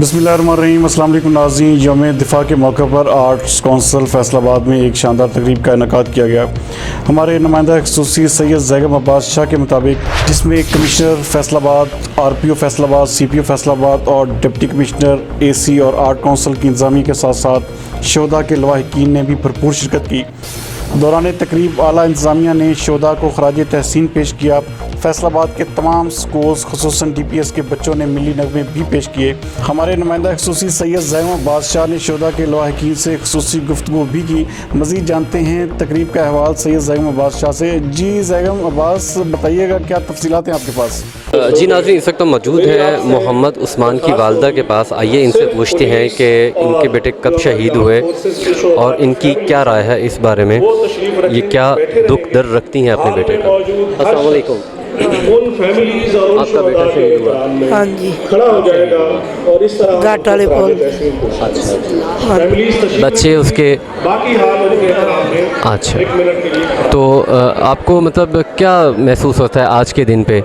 बिस्मिल्लाहिर्रहमानिर्रहीम। अस्सलाम वालेकुम नाज़रीन। यौम दिफा के मौके पर आर्ट्स कौंसिल फैसलाबाद में एक शानदार तकरीब का इनेकाद किया गया। हमारे नुमाइंदा ख़ुसूसी सैयद ज़ैगम अब्बास शाह के मुताबिक जिसमें commissioner Faisalabad, RPO Faisalabad, CPO Faisalabad और डिप्टी कमिश्नर AC और आर्ट कौंसिल की इंतज़ामी के साथ साथ शोधा के लवाहिकीन ने भी भरपूर शिरकत की। दौरान तकरीब आला इंतज़ामिया ने शोधा को खराज तहसीन पेश किया। फैसलाबाद के तमाम स्कूल्स खुसूसन DPS के बच्चों ने मिली नगमे भी पेश किए। हमारे नुमाइंदा ख़ुसूसी सैयद ज़ैगम अब्बास शाह ने शोधा के लवाहिकीन से खुसूसी गुफ्तगू भी की। मज़ीद जानते हैं तकरीब का अहवाल सैयद ज़ैगम अब्बास शाह से। जी ज़ैगम अब्बास, बताइएगा क्या तफसीलात हैं आपके पास? जी नाज़रीन, इस वक्त तो मौजूद हैं मोहम्मद उस्मान की वालदा के पास। आइए इनसे पूछते हैं कि इनके बेटे कब शहीद हुए और इनकी क्या राय है इस बारे में, ये क्या दुख दर्द रखती हैं अपने बेटे का। अस्सलाम वालेकुम। आपका बेटा शहीद हुआ? हाँ जी, खड़ा हो जाएगा और इस तरह घाट वाले पुल। बच्चे उसके बाकी हाल उनके सामने अच्छा, एक मिनट के लिए। तो आपको मतलब क्या महसूस होता है आज के दिन पे?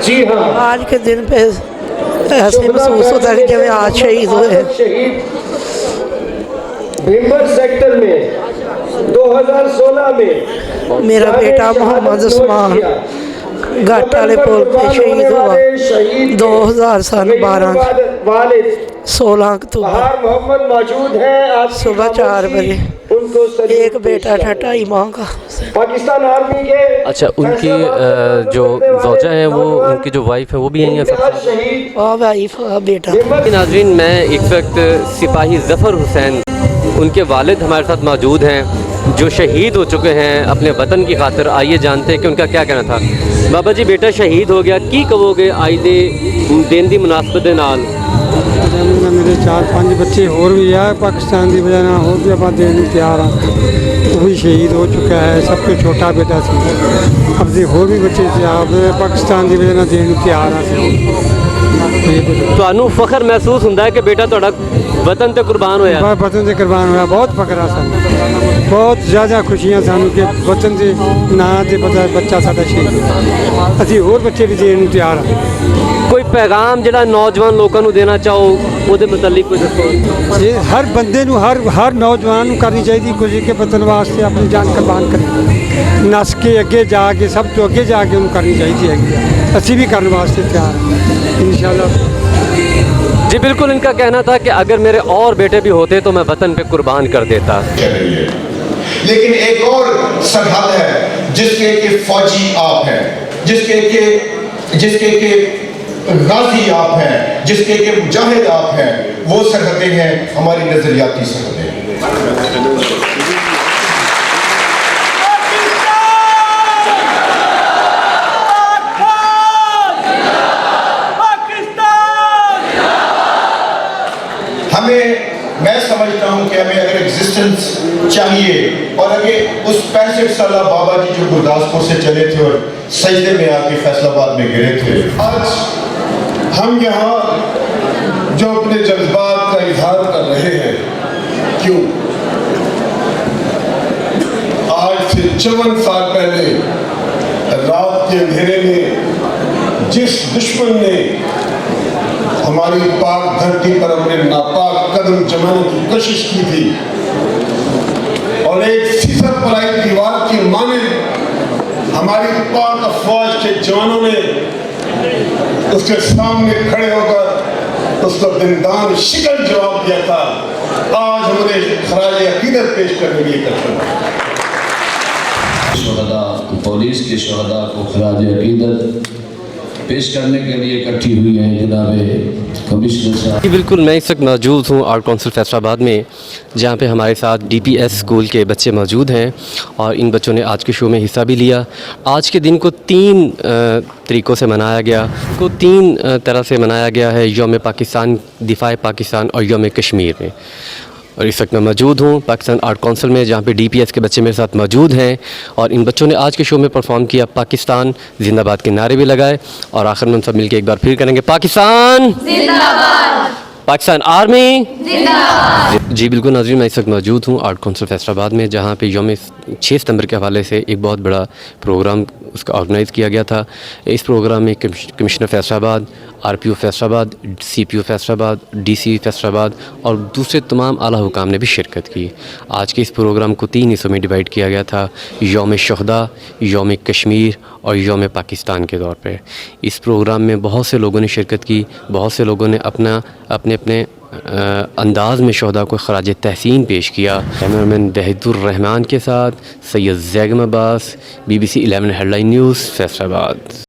जी हाँ, आज के दिन पे ऐसे महसूस होता है कि जब आज शहीद हुए। शहीद भीमगढ़ सेक्टर में 2016 में मेरा बेटा मोहम्मद उस्मान घाट वाले पुल पे शहीद हुआ 2012 16 अक्टूबर मोहम्मद मौजूद हैं आज सुबह 4 बजे। उनको एक बेटा था 2.5 माह का। पाकिस्तान आर्मी के अच्छा, उनकी जो ज़ौजा है वो, उनकी जो वाइफ है वो भी यहीं है सब? शहीद और वाइफ बेटा। नाज़रीन, मैं इस वक्त सिपाही ज़फ़र हुसैन, उनके वालिद हमारे साथ मौजूद हैं जो शहीद हो चुके हैं अपने वतन की खातिर। आइए जानते हैं कि उनका क्या कहना था। बाबा जी, बेटा शहीद हो गया, की कहोगे आज दे दिन दी मुनासबत दे नाल? मेरे 4-5 बच्चे और भी है पाकिस्तान की वजह हो भी आप देने तैयार हाँ, वो भी शहीद हो चुका है। सबसे छोटा बेटा सी, अब दे होर भी बच्चे पाकिस्तान की वजह देने तैयार हाँ। ਤੁਹਾਨੂੰ फखर महसूस ਹੁੰਦਾ है कि बेटा ਤੁਹਾਡਾ वतन ਤੇ कुर्बान होया? वतन से कुर्बान होया, बहुत फकर आ सानू, बहुत ज़्यादा खुशियाँ सानू कि वतन से ना ते पता बच्चा साडा शहीद। असीं होर बच्चे भी देने तैयार हाँ। कोई पैगाम ਜਿਹੜਾ ਨੌਜਵਾਨ ਲੋਕਾਂ ਨੂੰ ਦੇਣਾ ਚਾਹੋ ਉਹਦੇ ਮੁਤਲਕ ਕੋਈ ਦੱਸੋ। ये हर बंदे नू हर नौजवान नू करनी चाहिए कोशिश के वतन वास्ते अपनी जान कुर्बान करे, नस के अगे जाके सब तो अगे जाके उन्हें करनी चाहिए है। असी भी करने वास्ते तैयार हैं इंशाल्लाह। जी बिल्कुल, इनका कहना था कि अगर मेरे और बेटे भी होते तो मैं वतन पे कुर्बान कर देता। लेकिन एक और सरहद है जिसके के फौजी आप हैं, जिसके के गाजी आप हैं, जिसके के मुजाहिद आप हैं। वो सरहदें हैं हमारी नजरियाती सरहदें। मैं समझता हूँ कि हमें अगर एग्जिस्टेंस चाहिए और अगर उस 65 साल बाबा जी जो गुरदासपुर से चले थे और सजदे में आके फैसलाबाद में गिरे थे, आज हम यहाँ जो अपने जज्बात का इजहार कर रहे हैं, क्यों? आज से 54 साल पहले रात के अंधेरे में जिस दुश्मन ने हमारी पाक धरती पर अपने नापाक कदम जमाने की कोशिश की थी और एक सीसर पलाई दीवार की माने हमारी पाक अफवाज के जवानों ने उसके सामने खड़े होकर उसको दिलदान शिकन जवाब दिया था। आज हमने खराज अकीदत पेश करने के लिए इकट्ठा शुहदा, पुलिस के शुहदा को खराज अकीदत पेश करने के लिए इकट्ठी हुई है जनाब कमिश्नर साहब। जी बिल्कुल, मैं इस वक्त मौजूद हूँ आर्ट कौंसिल फैसलाबाद में, जहाँ पे हमारे साथ DPS स्कूल के बच्चे मौजूद हैं और इन बच्चों ने आज के शो में हिस्सा भी लिया। आज के दिन को 3 तरीक़ों से मनाया गया, 3 तरह से मनाया गया है, यौम पाकिस्तान, दिफा पाकिस्तान और यौम कश्मीर में। और इस वक्त मैं मौजूद हूँ पाकिस्तान आर्ट कौंसिल में, जहाँ पे DPS के बच्चे मेरे साथ मौजूद हैं और इन बच्चों ने आज के शो में परफॉर्म किया, पाकिस्तान जिंदाबाद के नारे भी लगाए और आखिर में हम सब मिलकर एक बार फिर करेंगे पाकिस्तान जिंदाबाद, पाकिस्तान आर्मी जिंदाबाद। जी बिल्कुल नाज़रीन, मैं इस वक्त मौजूद हूँ आर्ट काउंसिल फैसलाबाद में, जहाँ पे यौम 6 सितंबर के हवाले से एक बहुत बड़ा प्रोग्राम उसका ऑर्गेनाइज़ किया गया था। इस प्रोग्राम में commissioner Faisalabad, RPO Faisalabad, CPO Faisalabad, DC Faisalabad और दूसरे तमाम आला हुकाम ने भी शिरकत की। आज के इस प्रोग्राम को 3 हिस्सों में डिवाइड किया गया था, यौम शुहदा, यौम कश्मीर और यौम पाकिस्तान के तौर पे। इस प्रोग्राम में बहुत से लोगों ने शिरकत की, बहुत से लोगों ने अपने अपने अंदाज़ में शुहदा को ख़राज तहसीन पेश किया। कैमरामैन वहीदुर रहमान के साथ Syed Zaigham Abbas, BBC 11 headline news Faisalabad.